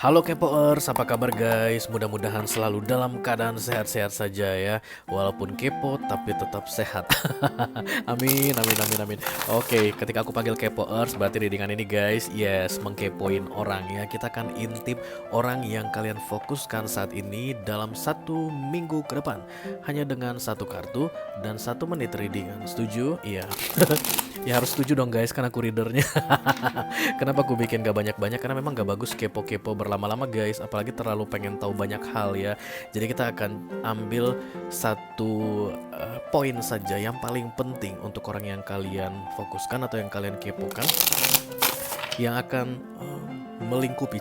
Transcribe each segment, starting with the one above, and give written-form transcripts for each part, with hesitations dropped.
Halo Kepoers, apa kabar guys? Mudah-mudahan selalu dalam keadaan sehat-sehat saja ya. Walaupun kepo tapi tetap sehat. Amin, amin, amin, amin. Oke, ketika aku panggil Kepoers berarti readingan ini guys, yes, mengkepoin orang ya. Kita akan intip orang yang kalian fokuskan saat ini dalam 1 minggu ke depan. Hanya dengan satu kartu dan 1 menit readingan. Setuju? Iya. Ya harus setuju dong guys, karena aku readernya. Kenapa aku bikin gak banyak-banyak? Karena memang gak bagus kepo-kepo berlama-lama guys. Apalagi terlalu pengen tahu banyak hal ya. Jadi kita akan ambil satu poin saja yang paling penting untuk orang yang kalian fokuskan atau yang kalian kepokan, yang akan melingkupi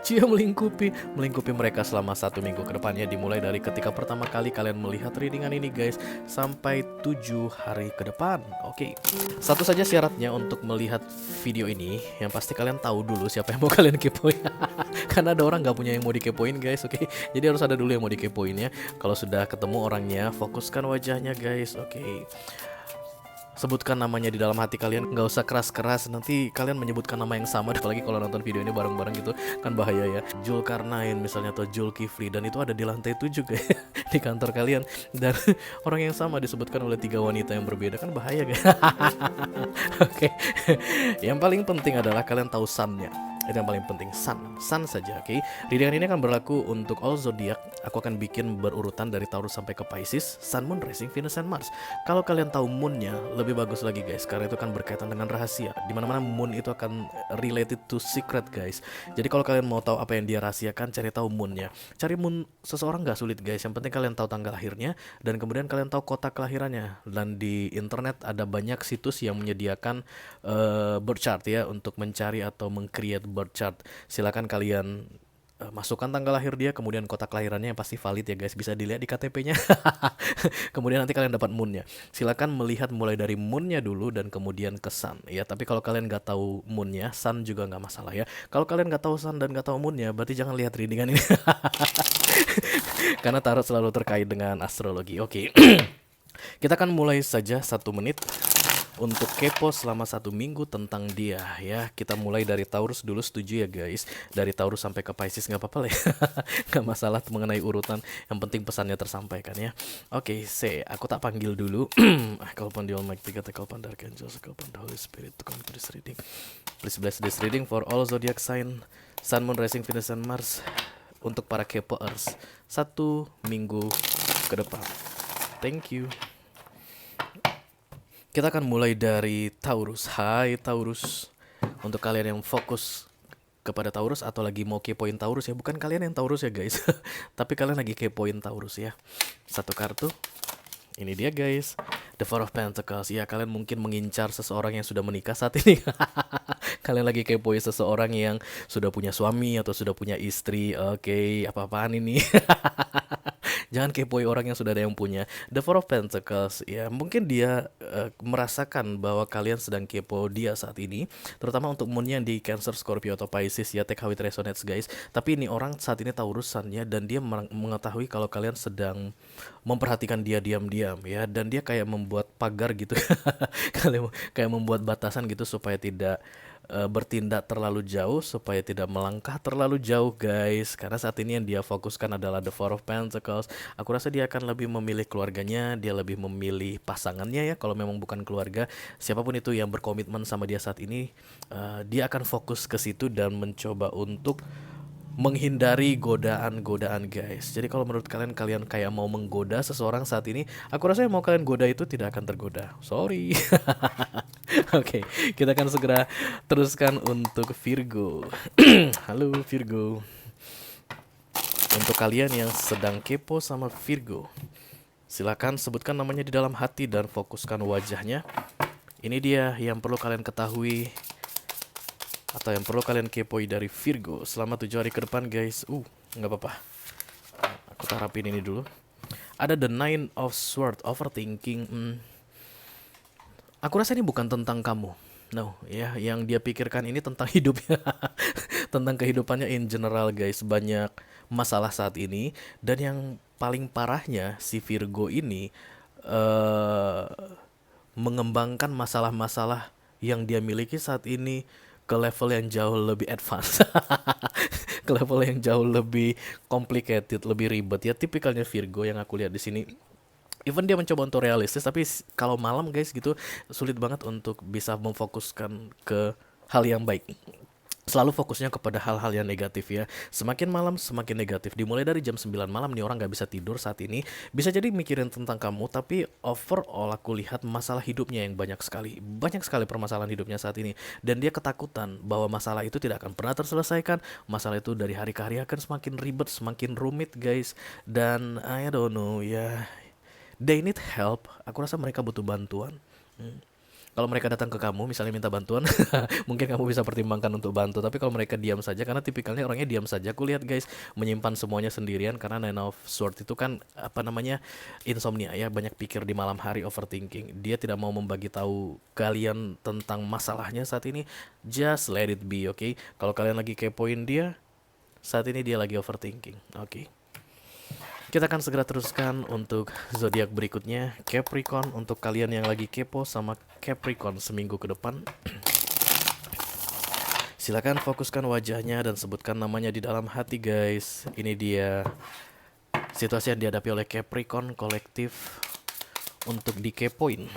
mereka selama 1 minggu ke depannya, dimulai dari ketika pertama kali kalian melihat readingan ini guys sampai 7 hari ke depan. Oke, satu saja syaratnya untuk melihat video ini, yang pasti kalian tahu dulu siapa yang mau kalian kepoin. Karena ada orang nggak punya yang mau dikepoin guys. Oke, jadi harus ada dulu yang mau dikepoin ya. Kalau sudah ketemu orangnya, fokuskan wajahnya guys. Oke, sebutkan namanya di dalam hati kalian, nggak usah keras-keras, nanti kalian menyebutkan nama yang sama, apalagi kalau nonton video ini bareng-bareng gitu kan bahaya ya. Zulkarnain misalnya atau Zulkifli, dan itu ada di lantai 7 guys. Di kantor kalian, dan orang yang sama disebutkan oleh 3 wanita yang berbeda, kan bahaya guys. Oke. Yang paling penting adalah kalian tahu sunnya. Itu yang paling penting, sun saja. Oke, readingan ini akan berlaku untuk all zodiak. Aku akan bikin berurutan dari Taurus sampai ke Pisces, Sun, Moon, Rising, Venus, and Mars. Kalau kalian tahu moonnya, lebih bagus lagi guys, karena itu akan berkaitan dengan rahasia. Dimana-mana moon itu akan related to secret guys. Jadi kalau kalian mau tahu apa yang dia rahasiakan, cari tahu moonnya. Cari moon seseorang gak sulit guys, yang penting kalian tahu tanggal lahirnya, dan kemudian kalian tahu kota kelahirannya. Dan di internet ada banyak situs yang menyediakan birth chart ya, untuk mencari atau meng-create birth chart. Silakan kalian masukkan tanggal lahir dia, kemudian kota kelahirannya yang pasti valid ya guys, bisa dilihat di KTP-nya. Kemudian nanti kalian dapat moonnya. Silakan melihat mulai dari moonnya dulu dan kemudian ke sun ya. Tapi kalau kalian nggak tahu moonnya, sun juga nggak masalah ya. Kalau kalian nggak tahu sun dan nggak tahu moonnya, berarti jangan lihat readingan ini. Karena tarot selalu terkait dengan astrologi. Oke. Kita akan mulai saja 1 menit untuk kepo selama 1 minggu tentang dia ya. Kita mulai dari Taurus dulu, setuju ya guys? Dari Taurus sampai ke Pisces nggak apa-apa lah ya. Nggak masalah mengenai urutan, yang penting pesannya tersampaikan ya. Oke, aku tak panggil dulu. I call upon the Almighty God, I call upon the Archangels, I call upon the Holy Spirit to come to this reading. Please bless this reading for all zodiac sign, Sun, Moon, Rising, Venus, and Mars, untuk para kepoers 1 minggu ke depan. Thank you. Kita akan mulai dari Taurus. Hai Taurus. Untuk kalian yang fokus kepada Taurus atau lagi mau kepoin Taurus ya, bukan kalian yang Taurus ya guys. Tapi kalian lagi kepoin Taurus ya. Satu kartu. Ini dia guys, The Four of Pentacles. Ya, kalian mungkin mengincar seseorang yang sudah menikah saat ini. Kalian lagi kepoin seseorang yang sudah punya suami atau sudah punya istri. Oke, apa-apaan ini? Jangan kepoin orang yang sudah ada yang punya. The Four of Pentacles, ya mungkin dia merasakan bahwa kalian sedang kepo dia saat ini, terutama untuk moonnya di Cancer, Scorpio, atau Pisces ya. Take how it resonates guys. Tapi ini orang saat ini Taurusannya, dan dia mengetahui kalau kalian sedang memperhatikan dia diam-diam ya, dan dia kayak membuat pagar gitu. Kayak membuat batasan gitu supaya tidak bertindak terlalu jauh, supaya tidak melangkah terlalu jauh guys. Karena saat ini yang dia fokuskan adalah The Four of Pentacles. Aku rasa dia akan lebih memilih keluarganya, dia lebih memilih pasangannya ya. Kalau memang bukan keluarga, siapapun itu yang berkomitmen sama dia saat ini, dia akan fokus ke situ dan mencoba untuk menghindari godaan-godaan guys. Jadi kalau menurut kalian, kalian kayak mau menggoda seseorang saat ini, aku rasa yang mau kalian goda itu tidak akan tergoda. Sorry. Oke, kita akan segera teruskan untuk Virgo. Halo Virgo. Untuk kalian yang sedang kepo sama Virgo, silakan sebutkan namanya di dalam hati dan fokuskan wajahnya. Ini dia yang perlu kalian ketahui atau yang perlu kalian kepoi dari Virgo selama 7 hari ke depan guys. Nggak apa-apa, aku tarapin ini dulu. Ada the Nine of Swords, overthinking. Aku rasa ini bukan tentang kamu. No, ya, yang dia pikirkan ini tentang hidupnya. Tentang kehidupannya in general guys. Banyak masalah saat ini, dan yang paling parahnya si Virgo ini mengembangkan masalah-masalah yang dia miliki saat ini ke level yang jauh lebih advance. ke level yang jauh lebih complicated, lebih ribet ya. Tipikalnya Virgo yang aku lihat di sini. Even dia mencoba untuk realistis, tapi kalau malam guys gitu sulit banget untuk bisa memfokuskan ke hal yang baik. Selalu fokusnya kepada hal-hal yang negatif ya. Semakin malam semakin negatif. Dimulai dari jam 9 malam nih orang nggak bisa tidur saat ini. Bisa jadi mikirin tentang kamu, tapi overall aku lihat masalah hidupnya yang banyak sekali. Banyak sekali permasalahan hidupnya saat ini. Dan dia ketakutan bahwa masalah itu tidak akan pernah terselesaikan. Masalah itu dari hari ke hari akan semakin ribet, semakin rumit guys. Dan I don't know ya. They need help. Aku rasa mereka butuh bantuan. Kalau mereka datang ke kamu, misalnya minta bantuan, mungkin kamu bisa pertimbangkan untuk bantu. Tapi kalau mereka diam saja, karena tipikalnya orangnya diam saja. Aku lihat guys, menyimpan semuanya sendirian. Karena Nine of Swords itu kan apa namanya, insomnia ya, banyak pikir di malam hari, overthinking. Dia tidak mau membagi tahu kalian tentang masalahnya saat ini. Just let it be, oke? Kalau kalian lagi kepoin dia, saat ini dia lagi overthinking, oke? Kita akan segera teruskan untuk zodiak berikutnya, Capricorn. Untuk kalian yang lagi kepo sama Capricorn seminggu ke depan, silakan fokuskan wajahnya dan sebutkan namanya di dalam hati guys. Ini dia situasi yang dihadapi oleh Capricorn kolektif untuk dikepoin.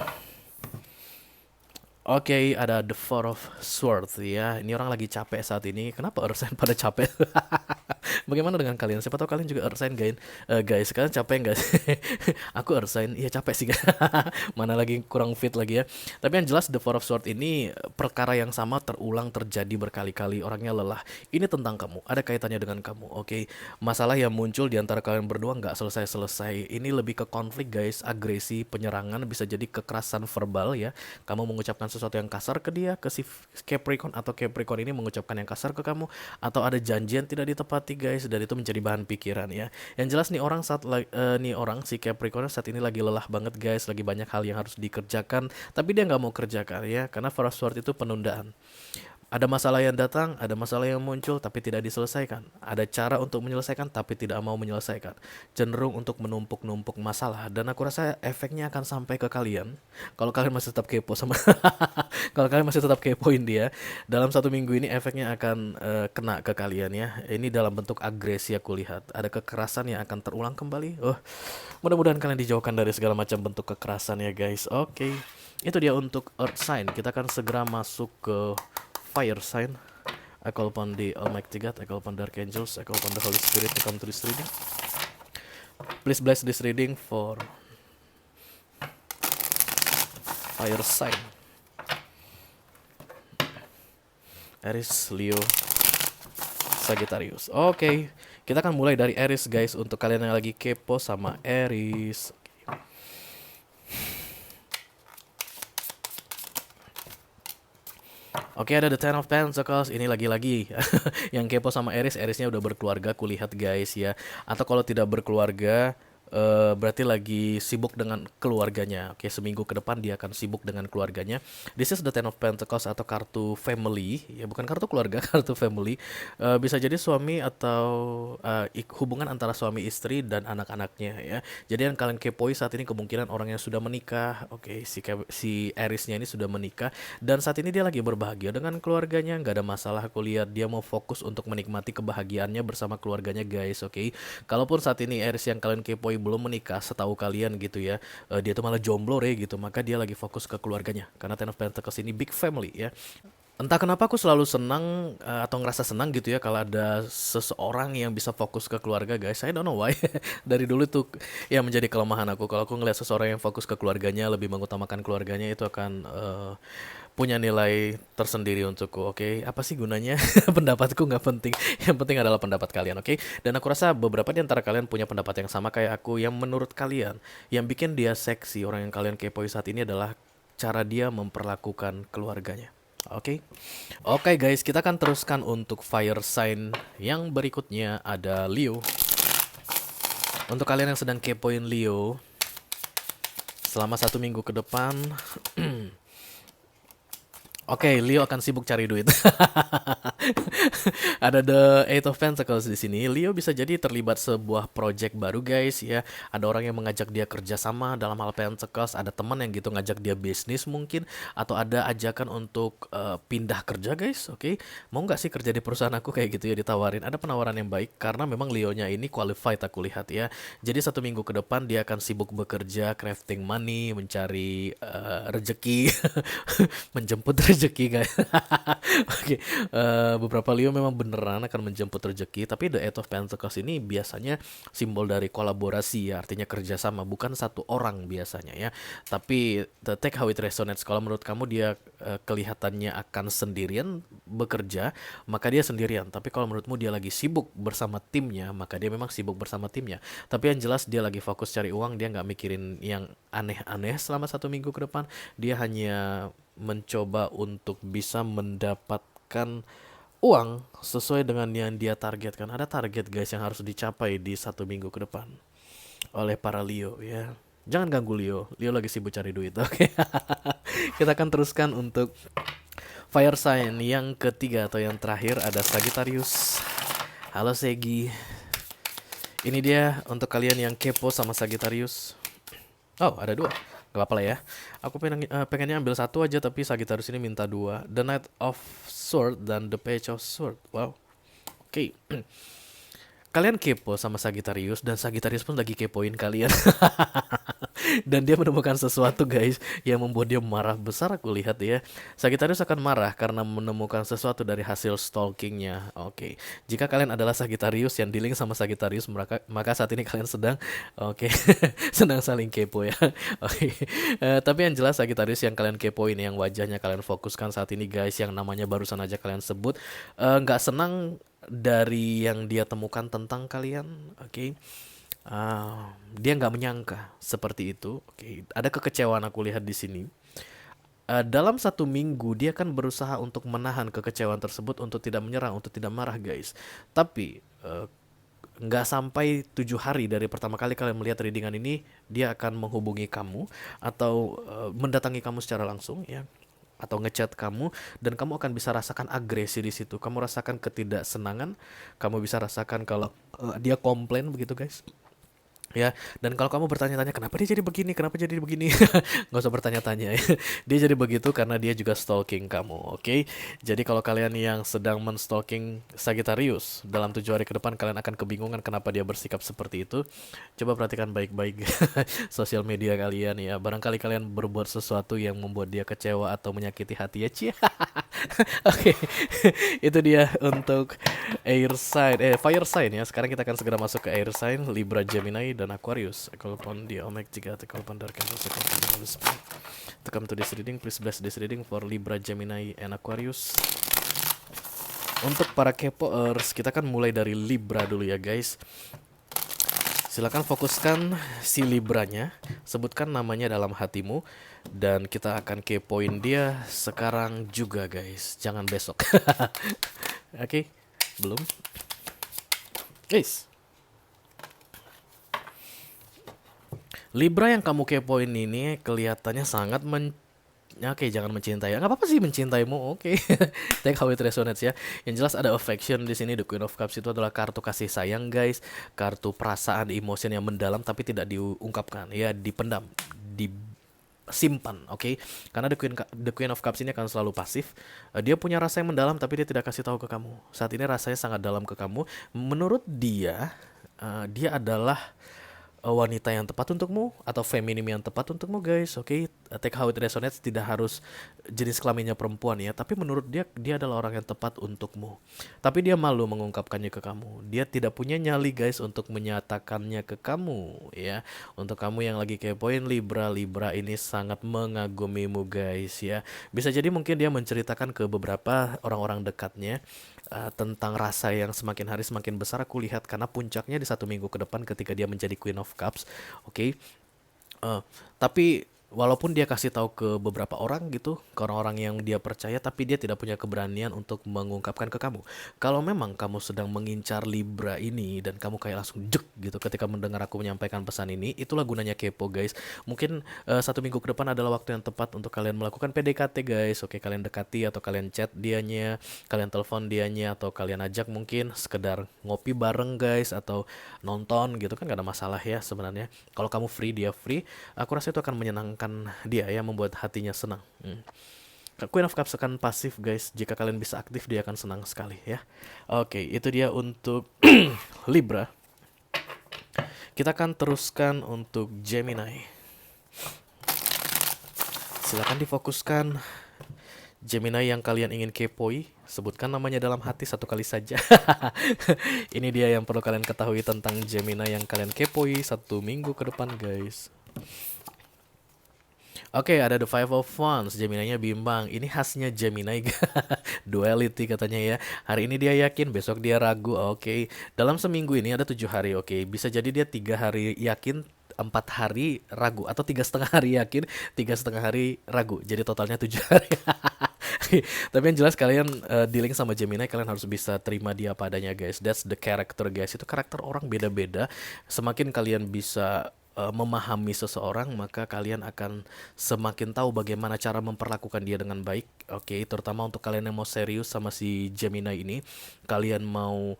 Oke, ada The Four of Swords ya. Ini orang lagi capek saat ini. Kenapa Earth sign pada capek? Bagaimana dengan kalian? Siapa tahu kalian juga Earth sign guys, kalian capek nggak sih? Aku Earth sign, iya capek sih. Mana lagi kurang fit lagi ya. Tapi yang jelas The Four of Swords ini perkara yang sama terulang terjadi berkali-kali. Orangnya lelah. Ini tentang kamu. Ada kaitannya dengan kamu. Oke. Masalah yang muncul di antara kalian berdua nggak selesai-selesai. Ini lebih ke konflik guys, agresi, penyerangan, bisa jadi kekerasan verbal ya. Kamu mengucapkan sesuatu yang kasar ke dia, ke si Capricorn, atau Capricorn ini mengucapkan yang kasar ke kamu, atau ada janji yang tidak ditepati guys, dan itu menjadi bahan pikiran ya. Yang jelas nih orang si Capricorn saat ini lagi lelah banget guys, lagi banyak hal yang harus dikerjakan, tapi dia nggak mau kerjakan ya, karena Four of Swords itu penundaan. Ada masalah yang datang, ada masalah yang muncul tapi tidak diselesaikan. Ada cara untuk menyelesaikan tapi tidak mau menyelesaikan. Cenderung untuk menumpuk-numpuk masalah, dan aku rasa efeknya akan sampai ke kalian. Kalau kalian masih tetap kepo sama kalau kalian masih tetap kepoin dia, dalam 1 minggu ini efeknya akan kena ke kalian ya. Ini dalam bentuk agresi aku lihat. Ada kekerasan yang akan terulang kembali. Mudah-mudahan kalian dijauhkan dari segala macam bentuk kekerasan ya guys. Oke. Itu dia untuk Earth sign. Kita akan segera masuk ke Fire sign. I call upon the Almighty God, I call upon the Archangels, I call upon the Holy Spirit to come to this reading. Please bless this reading for Fire sign. Aries, Leo, Sagittarius. Oke, kita akan mulai dari Aries guys. Untuk kalian yang lagi kepo sama Aries, oke, ada The Ten of Pentacles. Ini lagi-lagi yang kepo sama Aries-nya udah berkeluarga, kulihat guys ya. Atau kalau tidak berkeluarga, berarti lagi sibuk dengan keluarganya. Oke, seminggu ke depan dia akan sibuk dengan keluarganya. This is the Ten of Pentacles atau kartu family. Ya, bukan kartu keluarga, kartu family. Bisa jadi suami atau hubungan antara suami istri dan anak-anaknya ya. Jadi yang kalian kepoi saat ini kemungkinan orang yang sudah menikah. Oke, si Aries-nya ini sudah menikah dan saat ini dia lagi berbahagia dengan keluarganya. Nggak ada masalah, aku lihat dia mau fokus untuk menikmati kebahagiaannya bersama keluarganya guys. Oke, kalaupun saat ini Aries yang kalian kepoi belum menikah, setahu kalian gitu ya, dia tuh malah jomblo gitu, maka dia lagi fokus ke keluarganya karena Ten of Pentacles ini big family ya. Entah kenapa aku selalu senang atau ngerasa senang gitu ya kalau ada seseorang yang bisa fokus ke keluarga guys. I don't know why. Dari dulu tuh ya menjadi kelemahan aku. Kalau aku ngeliat seseorang yang fokus ke keluarganya, lebih mengutamakan keluarganya, itu akan punya nilai tersendiri untukku. Oke, apa sih gunanya? Pendapatku nggak penting. Yang penting adalah pendapat kalian, oke? Dan aku rasa beberapa di antara kalian punya pendapat yang sama kayak aku. Yang menurut kalian, yang bikin dia seksi, orang yang kalian kepoi saat ini adalah cara dia memperlakukan keluarganya. Oke. Oke guys, kita akan teruskan untuk fire sign yang berikutnya, ada Leo. Untuk kalian yang sedang kepoin Leo, selama 1 minggu ke depan Oke, Leo akan sibuk cari duit. Ada the Eight of Pentacles di sini. Leo bisa jadi terlibat sebuah project baru guys ya. Ada orang yang mengajak dia kerja sama dalam hal Pentacles. Ada teman yang gitu ngajak dia bisnis mungkin. Atau ada ajakan untuk pindah kerja guys. Oke, mau nggak sih kerja di perusahaan aku kayak gitu ya, ditawarin. Ada penawaran yang baik karena memang Leonya ini qualified aku lihat ya. Jadi 1 minggu ke depan dia akan sibuk bekerja, crafting money, mencari rezeki, menjemput rezeki guys. Oke, beberapa Leo memang beneran akan menjemput rezeki, tapi the Eight of Pentacles ini biasanya simbol dari kolaborasi ya, artinya kerjasama, bukan satu orang biasanya ya. Tapi the take how it resonates. Kalau menurut kamu dia kelihatannya akan sendirian bekerja, maka dia sendirian. Tapi kalau menurutmu dia lagi sibuk bersama timnya, maka dia memang sibuk bersama timnya. Tapi yang jelas dia lagi fokus cari uang, dia nggak mikirin yang aneh-aneh selama 1 minggu ke depan. Dia hanya mencoba untuk bisa mendapatkan uang sesuai dengan yang dia targetkan. Ada target guys yang harus dicapai di 1 minggu ke depan oleh para Leo ya. Jangan ganggu Leo. Leo lagi sibuk cari duit. Oke. Kita akan teruskan untuk fire sign yang ketiga atau yang terakhir ada Sagittarius. Halo Segi. Ini dia untuk kalian yang kepo sama Sagittarius. Oh, ada dua. Gak apa-apa lah ya. Aku pengennya ambil satu aja, tapi Sagittarius ini minta dua. The Knight of Sword dan The Page of Sword. Wow. Oke. Kalian kepo sama Sagittarius dan Sagittarius pun lagi kepoin kalian. Dan dia menemukan sesuatu guys yang membuat dia marah besar aku lihat ya. Sagittarius akan marah karena menemukan sesuatu dari hasil stalkingnya. Oke. Jika kalian adalah Sagittarius yang dealing sama Sagittarius, maka saat ini kalian sedang sedang saling kepo ya. Oke. Tapi yang jelas Sagittarius yang kalian kepoin, yang wajahnya kalian fokuskan saat ini guys, yang namanya barusan aja kalian sebut, nggak senang dari yang dia temukan tentang kalian. Oke. Dia nggak menyangka seperti itu. Oke, ada kekecewaan aku lihat di sini. Dalam 1 minggu dia kan berusaha untuk menahan kekecewaan tersebut, untuk tidak menyerang, untuk tidak marah guys. Tapi nggak sampai 7 hari dari pertama kali kalian melihat readingan ini, dia akan menghubungi kamu atau mendatangi kamu secara langsung ya, atau ngechat kamu, dan kamu akan bisa rasakan agresi di situ. Kamu rasakan ketidaksenangan, kamu bisa rasakan kalau dia komplain begitu guys. Ya, dan kalau kamu bertanya-tanya kenapa dia jadi begini, kenapa jadi begini, nggak usah bertanya-tanya ya. Dia jadi begitu karena dia juga stalking kamu, oke? Jadi kalau kalian yang sedang menstalking Sagittarius dalam 7 hari ke depan, kalian akan kebingungan kenapa dia bersikap seperti itu. Coba perhatikan baik-baik sosial media kalian ya. Barangkali kalian berbuat sesuatu yang membuat dia kecewa atau menyakiti hati ya, cia. Oke, itu dia untuk air sign, fire sign ya. Sekarang kita akan segera masuk ke air sign, Libra, Gemini, dan Aquarius. I call upon the Omega Jika, I call upon Dark Angels, I call upon the Holy Spirit to come to this reading. Please bless this reading for Libra, Gemini, and Aquarius. Untuk para kepoers, kita kan mulai dari Libra dulu ya guys. Silakan fokuskan si Libranya, sebutkan namanya dalam hatimu, dan kita akan kepoin dia sekarang juga guys. Jangan besok. Oke, belum. Guys, Libra yang kamu kepoin ini kelihatannya sangat Oke, jangan mencintai. Nggak apa-apa sih mencintaimu. Oke. Take how it resonates ya. Yang jelas ada affection di sini. The Queen of Cups itu adalah kartu kasih sayang, guys. Kartu perasaan, emosi yang mendalam tapi tidak diungkapkan, ya, dipendam, disimpan, oke? Karena the Queen of Cups ini akan selalu pasif. Dia punya rasa yang mendalam tapi dia tidak kasih tahu ke kamu. Saat ini rasanya sangat dalam ke kamu. Menurut dia, dia adalah wanita yang tepat untukmu atau feminim yang tepat untukmu guys, oke? Take how it resonates, tidak harus jenis kelaminnya perempuan ya, tapi menurut dia, dia adalah orang yang tepat untukmu. Tapi dia malu mengungkapkannya ke kamu. Dia tidak punya nyali guys untuk menyatakannya ke kamu ya. Untuk kamu yang lagi kepoin Libra, Libra ini sangat mengagumimu guys ya. Bisa jadi mungkin dia menceritakan ke beberapa orang-orang dekatnya tentang rasa yang semakin hari semakin besar aku lihat, karena puncaknya di 1 minggu ke depan ketika dia menjadi Queen of Cups, oke? Tapi walaupun dia kasih tahu ke beberapa orang gitu, ke orang-orang yang dia percaya, tapi dia tidak punya keberanian untuk mengungkapkan ke kamu. Kalau memang kamu sedang mengincar Libra ini dan kamu kayak langsung jek gitu ketika mendengar aku menyampaikan pesan ini, itulah gunanya kepo guys. Mungkin 1 minggu ke depan adalah waktu yang tepat untuk kalian melakukan PDKT guys. Oke, kalian dekati atau kalian chat dianya, kalian telepon dianya, atau kalian ajak mungkin sekedar ngopi bareng guys, atau nonton gitu kan, gak ada masalah ya sebenarnya. Kalau kamu free, dia free, aku rasa itu akan menyenangkan dia ya, membuat hatinya senang. Queen of Cups akan pasif guys. Jika kalian bisa aktif, dia akan senang sekali ya. Oke, itu dia untuk Libra. Kita akan teruskan untuk Gemini. Silakan difokuskan. Gemini yang kalian ingin kepoi, sebutkan namanya dalam hati 1 kali saja. Ini dia yang perlu kalian ketahui tentang Gemini yang kalian kepoi 1 minggu ke depan guys. Oke, ada The Five of Wands. Gemini-nya bimbang. Ini khasnya Gemini. Duality katanya ya. Hari ini dia yakin, besok dia ragu. Oke, dalam seminggu ini ada 7 hari. Oke, bisa jadi dia 3 hari yakin, 4 hari ragu, atau 3,5 hari yakin, 3,5 hari ragu. Jadi totalnya 7 hari. Tapi yang jelas kalian dealing sama Gemini, kalian harus bisa terima dia padanya guys. That's the character guys. Itu karakter orang beda-beda. Semakin kalian bisa memahami seseorang, maka kalian akan semakin tahu bagaimana cara memperlakukan dia dengan baik. Oke, terutama untuk kalian yang mau serius sama si Gemini ini, kalian mau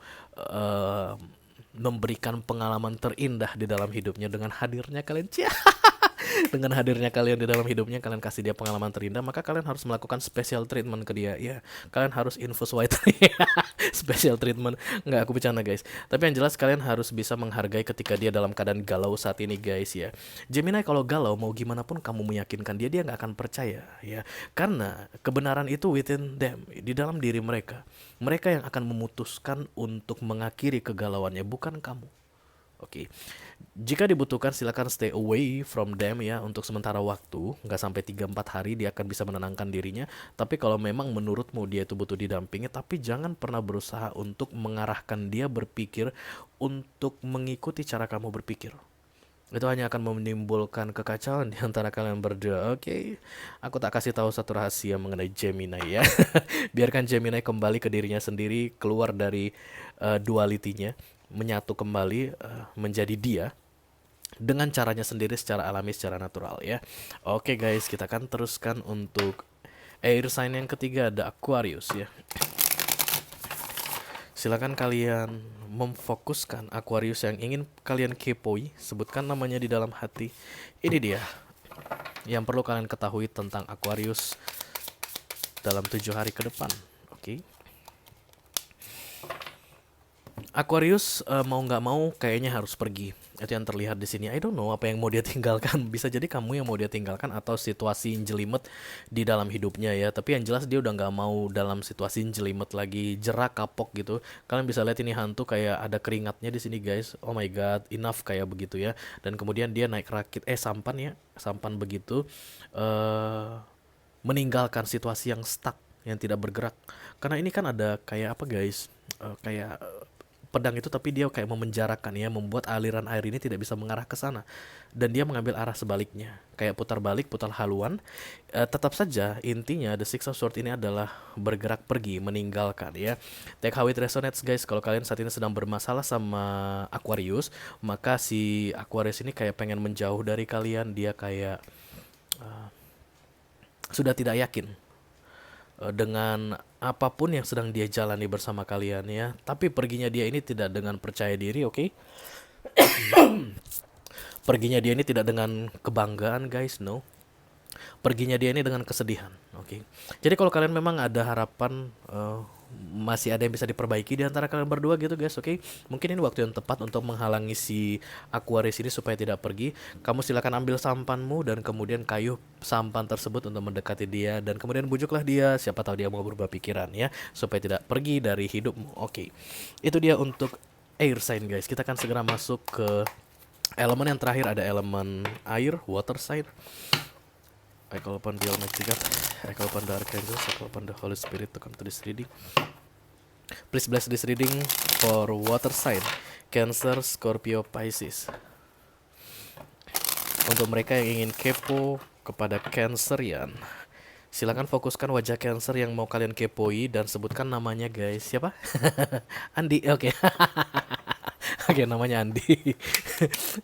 memberikan pengalaman terindah di dalam hidupnya dengan hadirnya kalian. Dengan hadirnya kalian di dalam hidupnya, kalian kasih dia pengalaman terindah, maka kalian harus melakukan special treatment ke dia. Ya, kalian harus infus white. Special treatment. Nggak, aku bercanda guys. Tapi yang jelas kalian harus bisa menghargai ketika dia dalam keadaan galau saat ini guys ya. Gemini kalau galau, mau gimana pun kamu meyakinkan dia, dia nggak akan percaya ya. Karena kebenaran itu within them, di dalam diri mereka. Mereka yang akan memutuskan untuk mengakhiri kegalauannya, bukan kamu. Oke, jika dibutuhkan silakan stay away from them ya untuk sementara waktu, nggak sampai 3-4 hari dia akan bisa menenangkan dirinya. Tapi kalau memang menurutmu dia itu butuh didampingi, tapi jangan pernah berusaha untuk mengarahkan dia berpikir untuk mengikuti cara kamu berpikir. Itu hanya akan menimbulkan kekacauan di antara kalian berdua. Oke, aku tak kasih tahu satu rahasia mengenai Gemini ya. Biarkan Gemini kembali ke dirinya sendiri, keluar dari dualitinya, menyatu kembali menjadi dia dengan caranya sendiri, secara alami, secara natural ya. Oke guys, kita akan teruskan untuk air sign yang ketiga, ada Aquarius ya. Silakan kalian memfokuskan Aquarius yang ingin kalian kepoi, sebutkan namanya di dalam hati. Ini dia yang perlu kalian ketahui tentang Aquarius dalam 7 hari ke depan. Oke. Aquarius mau nggak mau kayaknya harus pergi. Itu yang terlihat di sini. I don't know apa yang mau dia tinggalkan. Bisa jadi kamu yang mau dia tinggalkan, atau situasi jelimet di dalam hidupnya ya. Tapi yang jelas dia udah nggak mau dalam situasi jelimet lagi, jerak kapok gitu. Kalian bisa lihat ini hantu kayak ada keringatnya di sini guys. Oh my god, enough kayak begitu ya. Dan kemudian dia naik rakit, sampan ya, sampan begitu, meninggalkan situasi yang stuck, yang tidak bergerak. Karena ini kan ada kayak apa guys, kayak pedang itu, tapi dia kayak memenjarakan ya, membuat aliran air ini tidak bisa mengarah ke sana, dan dia mengambil arah sebaliknya, kayak putar balik, putar haluan. Tetap saja intinya The Six of Swords ini adalah bergerak pergi, meninggalkan ya. Take how it resonates guys. Kalau kalian saat ini sedang bermasalah sama Aquarius, maka si Aquarius ini kayak pengen menjauh dari kalian. Dia kayak sudah tidak yakin dengan apapun yang sedang dia jalani bersama kalian ya. Tapi perginya dia ini tidak dengan percaya diri, oke? Perginya dia ini tidak dengan kebanggaan guys, no. Perginya dia ini dengan kesedihan, oke? Jadi kalau kalian memang ada harapan, masih ada yang bisa diperbaiki di antara kalian berdua gitu guys, oke? Mungkin ini waktu yang tepat untuk menghalangi si Aquarius ini supaya tidak pergi. Kamu silakan ambil sampanmu dan kemudian kayuh sampan tersebut untuk mendekati dia, dan kemudian bujuklah dia, siapa tahu dia mau berubah pikiran ya, supaya tidak pergi dari hidupmu. Oke. Itu dia untuk air sign guys. Kita akan segera masuk ke elemen yang terakhir, ada elemen air, water sign. I call upon the Almighty God, I call upon the Archangels, I call upon the Holy Spirit to come to this reading. Please bless this reading for water sign, Cancer, Scorpio, Pisces. Untuk mereka yang ingin kepo kepada Cancerian. Silakan fokuskan wajah Cancer yang mau kalian kepoi dan sebutkan namanya guys. Siapa? Andi. Oke. Oke, namanya Andi.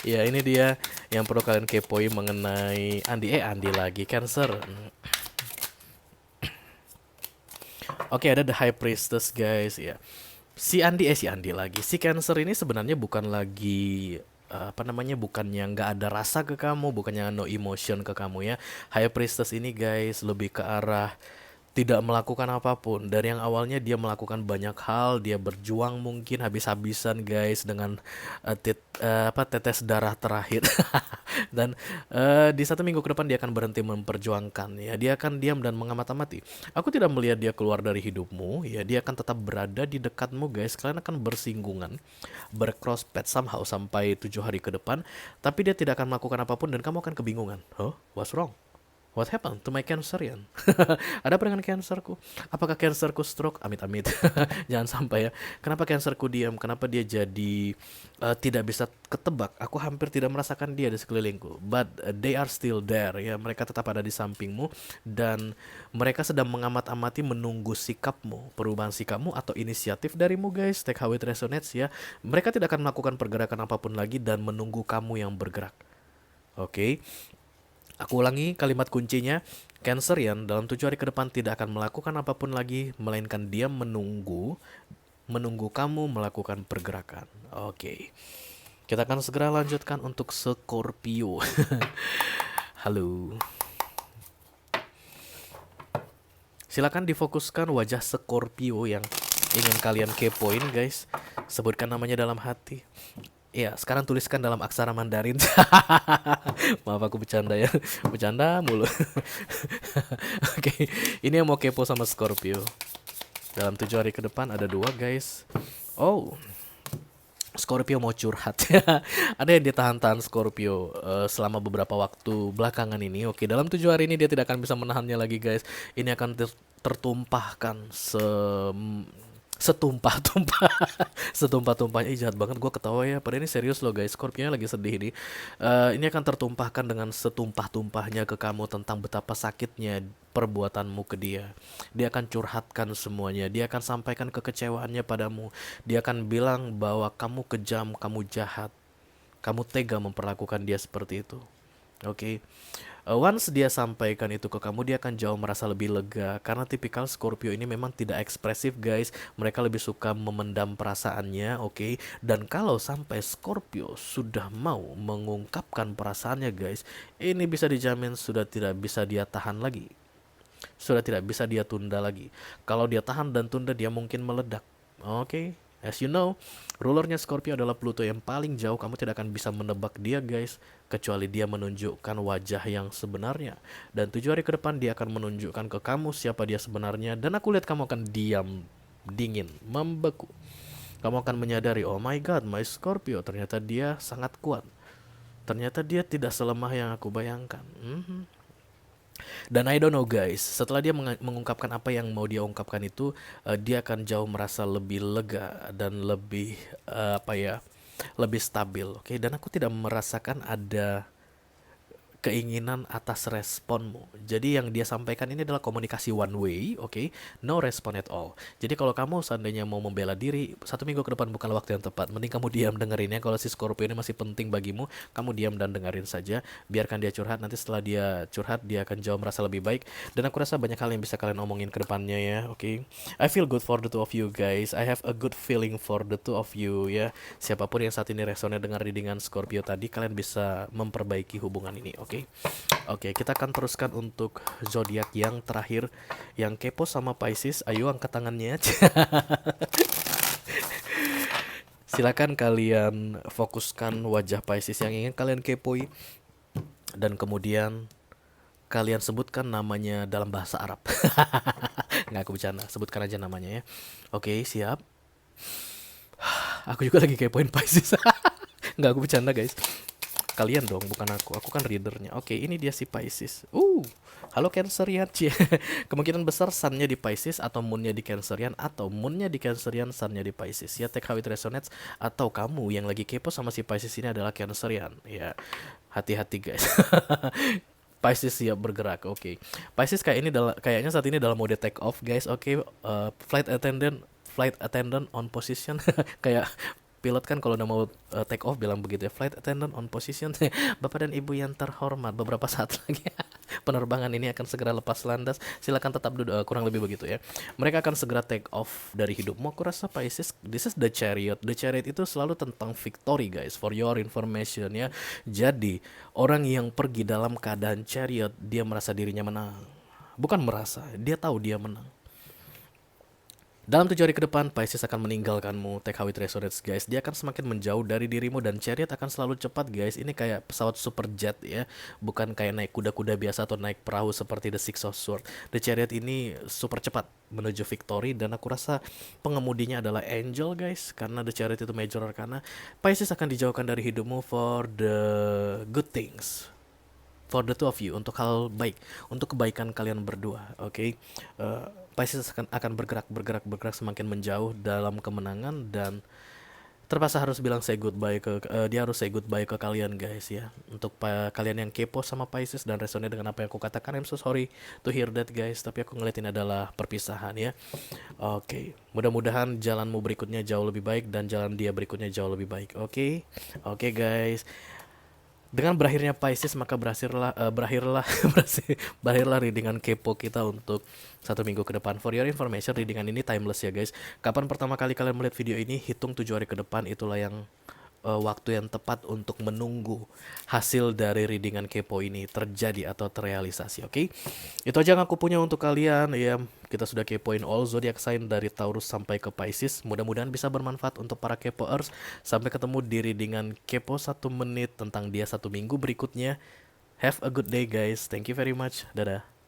Ya, ini dia yang perlu kalian kepoi mengenai Andi. Andi lagi Cancer. Oke, ada The High Priestess guys ya. Si Andi lagi. Si Cancer ini sebenarnya bukan lagi apa namanya, bukannya nggak ada rasa ke kamu, bukannya no emotion ke kamu ya. High Priestess ini guys lebih ke arah tidak melakukan apapun. Dari yang awalnya dia melakukan banyak hal, dia berjuang mungkin habis-habisan guys dengan tetes darah terakhir. Dan di 1 minggu ke depan dia akan berhenti memperjuangkan ya. Dia akan diam dan mengamati. Aku tidak melihat dia keluar dari hidupmu ya. Dia akan tetap berada di dekatmu guys. Kalian akan bersinggungan, bercross path somehow sampai 7 hari ke depan. Tapi dia tidak akan melakukan apapun dan kamu akan kebingungan. Huh? What's wrong? What happened to my Cancerian? Ada apa dengan Cancerku? Apakah Cancerku stroke? Amit-amit. Jangan sampai ya. Kenapa Cancerku diam? Kenapa dia jadi tidak bisa ketebak? Aku hampir tidak merasakan dia di sekelilingku. But they are still there. Ya, mereka tetap ada di sampingmu dan mereka sedang mengamat-amati, menunggu sikapmu, perubahan sikapmu atau inisiatif darimu guys. Take how it resonates ya. Mereka tidak akan melakukan pergerakan apapun lagi dan menunggu kamu yang bergerak. Oke. Aku ulangi kalimat kuncinya. Cancerian dalam 7 hari ke depan tidak akan melakukan apapun lagi, melainkan dia menunggu kamu melakukan pergerakan. Oke. Kita akan segera lanjutkan untuk Scorpio. Halo. Silakan difokuskan wajah Scorpio yang ingin kalian kepoin guys. Sebutkan namanya dalam hati. Iya, sekarang tuliskan dalam aksara Mandarin. Maaf aku bercanda ya. Bercanda mulu. Oke, ini yang mau kepo sama Scorpio. Dalam 7 hari ke depan ada 2 guys. Oh, Scorpio mau curhat. Ada yang ditahan-tahan Scorpio selama beberapa waktu belakangan ini. Oke, dalam 7 hari ini dia tidak akan bisa menahannya lagi guys. Ini akan tertumpahkan setumpah-tumpah. Setumpah-tumpahnya. Jahat banget gue ketawa ya. Padahal ini serius loh guys. Scorpio lagi sedih ini. Ini akan tertumpahkan dengan setumpah-tumpahnya ke kamu tentang betapa sakitnya perbuatanmu ke dia. Dia akan curhatkan semuanya. Dia akan sampaikan kekecewaannya padamu. Dia akan bilang bahwa kamu kejam, kamu jahat, kamu tega memperlakukan dia seperti itu. Oke. Once dia sampaikan itu ke kamu, dia akan jauh merasa lebih lega. Karena tipikal Scorpio ini memang tidak ekspresif guys. Mereka lebih suka memendam perasaannya, oke. Dan kalau sampai Scorpio sudah mau mengungkapkan perasaannya guys, ini bisa dijamin sudah tidak bisa dia tahan lagi. Sudah tidak bisa dia tunda lagi. Kalau dia tahan dan tunda, dia mungkin meledak. Oke. As you know, rulernya Scorpio adalah Pluto yang paling jauh. Kamu tidak akan bisa menebak dia guys, kecuali dia menunjukkan wajah yang sebenarnya. Dan 7 hari ke depan dia akan menunjukkan ke kamu siapa dia sebenarnya. Dan aku lihat kamu akan diam, dingin, membeku. Kamu akan menyadari, oh my god, my Scorpio, ternyata dia sangat kuat. Ternyata dia tidak selemah yang aku bayangkan. Dan I don't know guys, setelah dia mengungkapkan apa yang mau dia ungkapkan itu, dia akan jauh merasa lebih lega dan lebih lebih stabil. Oke. Dan aku tidak merasakan ada keinginan atas responmu. Jadi yang dia sampaikan ini adalah komunikasi one way, oke? No respon at all. Jadi kalau kamu seandainya mau membela diri, 1 minggu ke depan bukan waktu yang tepat. Mending kamu diam dengerinnya. Kalau si Scorpio ini masih penting bagimu, kamu diam dan dengerin saja. Biarkan dia curhat. Nanti setelah dia curhat, dia akan jauh merasa lebih baik. Dan aku rasa banyak hal yang bisa kalian omongin ke depannya ya, oke? I feel good for the two of you guys. I have a good feeling for the two of you ya. Siapapun yang saat ini resonnya dengar readingan Scorpio tadi, kalian bisa memperbaiki hubungan ini, oke? Oke, kita akan teruskan untuk zodiak yang terakhir, yang kepo sama Pisces. Ayo angkat tangannya. Silakan kalian fokuskan wajah Pisces yang ingin kalian kepoi, dan kemudian kalian sebutkan namanya dalam bahasa Arab. Nggak, aku bercanda. Sebutkan aja namanya ya. Oke, siap. Aku juga lagi kepoin Pisces. Nggak, aku bercanda guys. Kalian dong, bukan aku. Aku kan readernya. Oke, ini dia si Pisces. Halo Cancerian. Kemungkinan besar sunnya di Pisces atau moonnya di Cancerian, atau moonnya di Cancerian, sunnya di Pisces. Ya, take how it resonates. Atau kamu yang lagi kepo sama si Pisces ini adalah Cancerian. Ya, hati-hati guys. Pisces siap bergerak. Oke. Pisces kayaknya saat ini dalam mode take off, guys. Oke. Flight attendant on position. Kayak pilot kan kalau udah mau take off bilang begitu ya. Flight attendant on position. Bapak dan Ibu yang terhormat, beberapa saat lagi penerbangan ini akan segera lepas landas. Silakan tetap duduk, kurang lebih begitu ya. Mereka akan segera take off dari hidupmu. Aku rasa Pisces, this is the Chariot. The Chariot itu selalu tentang victory, guys. For your information ya. Jadi orang yang pergi dalam keadaan Chariot, dia merasa dirinya menang. Bukan merasa, dia tahu dia menang. Dalam 7 hari ke depan, Pisces akan meninggalkanmu. Take how it resonates, guys. Dia akan semakin menjauh dari dirimu dan Chariot akan selalu cepat, guys. Ini kayak pesawat super jet ya, bukan kayak naik kuda-kuda biasa atau naik perahu seperti The Six of Swords. The Chariot ini super cepat menuju victory dan aku rasa pengemudinya adalah Angel, guys, karena The Chariot itu major arcana. Pisces akan dijauhkan dari hidupmu for the good things. For the two of you, untuk hal baik, untuk kebaikan kalian berdua, oke? Pisces akan bergerak semakin menjauh dalam kemenangan dan terpaksa harus bilang dia harus say goodbye ke kalian, guys ya. Untuk kalian yang kepo sama Pisces dan resonate dengan apa yang aku katakan, I'm so sorry to hear that, guys. Tapi aku ngeliat ini adalah perpisahan ya. Oke. Mudah-mudahan jalanmu berikutnya jauh lebih baik dan jalan dia berikutnya jauh lebih baik. Oke, guys. Dengan berakhirnya Pisces maka berakhirlah readingan kepo kita untuk 1 minggu ke depan. For your information, readingan ini timeless ya, guys. Kapan pertama kali kalian melihat video ini, hitung 7 hari ke depan, itulah yang waktu yang tepat untuk menunggu hasil dari readingan kepo ini terjadi atau terrealisasi. Oke, itu aja yang aku punya untuk kalian ya. Kita sudah kepoin all zodiac sign dari Taurus sampai ke Pisces. Mudah-mudahan bisa bermanfaat untuk para kepoers. Sampai ketemu di readingan kepo 1 menit tentang dia 1 minggu berikutnya. Have a good day, guys. Thank you very much. Dadah.